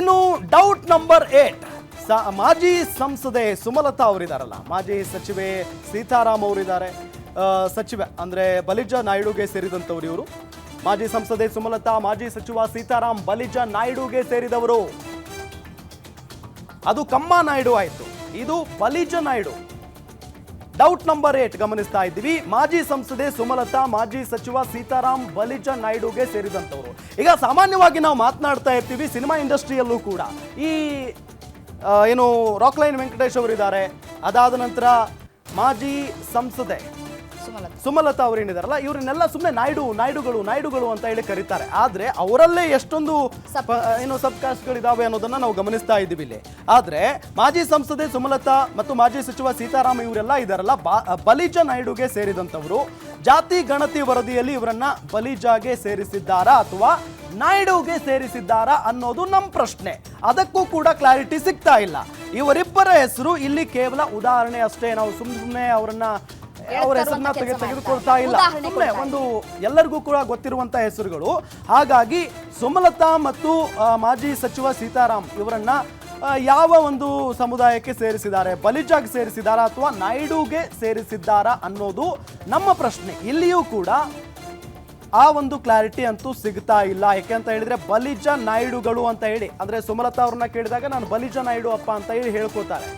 ಇನ್ನು doubt number 8 ಮಾಜಿ ಸಂಸದೆ ಸುಮಲತಾ ಅವರಿದಾರಲ್ಲ, ಮಾಜಿ ಸಚಿವೆ ಸೀತಾರಾಮ್ ಅವರಿದ್ದಾರೆ. ಸಚಿವೆ ಅಂದ್ರೆ ಬಲಿಜ ನಾಯ್ಡುಗೆ ಸೇರಿದಂತವರು ಇವರು. ಮಾಜಿ ಸಂಸದೆ ಸುಮಲತಾ, ಮಾಜಿ ಸಚಿವ ಸೀತಾರಾಮ್ ಬಲಿಜ ನಾಯ್ಡುಗೆ ಸೇರಿದವರು. ಅದು ಕಮ್ಮ ನಾಯ್ಡು ಆಯ್ತು, ಇದು ಬಲಿಜ ನಾಯ್ಡು. ಡೌಟ್ ನಂಬರ್ 8 ಗಮನಿಸ್ತಾ ಇದ್ದೀವಿ. ಮಾಜಿ ಸಂಸದೆ ಸುಮಲತಾ, ಮಾಜಿ ಸಚಿವ ಸೀತಾರಾಮ್ ಬಲಿಜ ನಾಯ್ಡುಗೆ ಸೇರಿದಂತವರು. ಈಗ ಸಾಮಾನ್ಯವಾಗಿ ನಾವು ಮಾತನಾಡ್ತಾ ಇರ್ತೀವಿ ಸಿನಿಮಾ ಇಂಡಸ್ಟ್ರಿಯಲ್ಲೂ ಕೂಡ ಈ ಏನು ರಾಕ್ಲೈನ್ ವೆಂಕಟೇಶ್ ಅವರಿದ್ದಾರೆ, ಅದಾದ ನಂತರ ಮಾಜಿ ಸಂಸದೆ ಸುಮಲತಾ ಅವರು ಏನಿದಾರಲ್ಲ, ಇವರನ್ನೆಲ್ಲ ಸುಮ್ಮನೆ ನಾಯ್ಡುಗಳು ಅಂತ ಹೇಳಿ ಕರೀತಾರೆ. ಆದ್ರೆ ಅವರಲ್ಲೇ ಎಷ್ಟೊಂದು ಏನು ಸಬ್ ಕಾಸ್ಟ್ಗಳಿದಾವೆ ಅನ್ನೋದನ್ನ ನಾವು ಗಮನಿಸ್ತಾ ಇದ್ದೀವಿ ಇಲ್ಲಿ. ಆದ್ರೆ ಮಾಜಿ ಸಂಸದೆ ಸುಮಲತಾ ಮತ್ತು ಮಾಜಿ ಸಚಿವ ಸೀತಾರಾಮ್ ಇವರೆಲ್ಲ ಇದಾರಲ್ಲ, ಬಲಿಜ ನಾಯ್ಡುಗೆ ಸೇರಿದಂತವರು. ಜಾತಿ ಗಣತಿ ವರದಿಯಲ್ಲಿ ಇವರನ್ನ ಬಲಿಜಾಗೆ ಸೇರಿಸಿದ್ದಾರಾ ಅಥವಾ ನಾಯ್ಡುಗೆ ಸೇರಿಸಿದ್ದಾರಾ ಅನ್ನೋದು ನಮ್ಮ ಪ್ರಶ್ನೆ. ಅದಕ್ಕೂ ಕೂಡ ಕ್ಲಾರಿಟಿ ಸಿಗ್ತಾ ಇಲ್ಲ. ಇವರಿಬ್ಬರ ಹೆಸರು ಇಲ್ಲಿ ಕೇವಲ ಉದಾಹರಣೆ ಅಷ್ಟೇ. ನಾವು ಸುಮ್ಮನೆ ಅವರ ಹೆಸರನ್ನ ತೆಗೆದುಕೊಳ್ತಾ ಇಲ್ಲ, ಸುಮ್ಮನೆ ಒಂದು ಎಲ್ಲರಿಗೂ ಕೂಡ ಗೊತ್ತಿರುವಂತಹ ಹೆಸರುಗಳು. ಹಾಗಾಗಿ ಸುಮಲತಾ ಮತ್ತು ಮಾಜಿ ಸಚಿವ ಸೀತಾರಾಮ್ ಇವರನ್ನ ಯಾವ ಒಂದು ಸಮುದಾಯಕ್ಕೆ ಸೇರಿಸಿದ್ದಾರೆ, ಬಲಿಜಾಗೆ ಸೇರಿಸಿದಾರಾ ಅಥವಾ ನಾಯ್ಡುಗೆ ಸೇರಿಸಿದ್ದಾರಾ ಅನ್ನೋದು ನಮ್ಮ ಪ್ರಶ್ನೆ. ಇಲ್ಲಿಯೂ ಕೂಡ ಆ ಒಂದು ಕ್ಲಾರಿಟಿ ಅಂತೂ ಸಿಗ್ತಾ ಇಲ್ಲ. ಯಾಕೆಂತ ಹೇಳಿದ್ರೆ ಬಲಿಜ ನಾಯ್ಡುಗಳು ಅಂತ ಹೇಳಿ, ಅಂದ್ರೆ ಸುಮಲತಾ ಅವ್ರನ್ನ ಕೇಳಿದಾಗ ನಾನು ಬಲಿಜ ನಾಯ್ಡು ಅಪ್ಪ ಅಂತ ಹೇಳಿ ಹೇಳ್ಕೊತಾರೆ.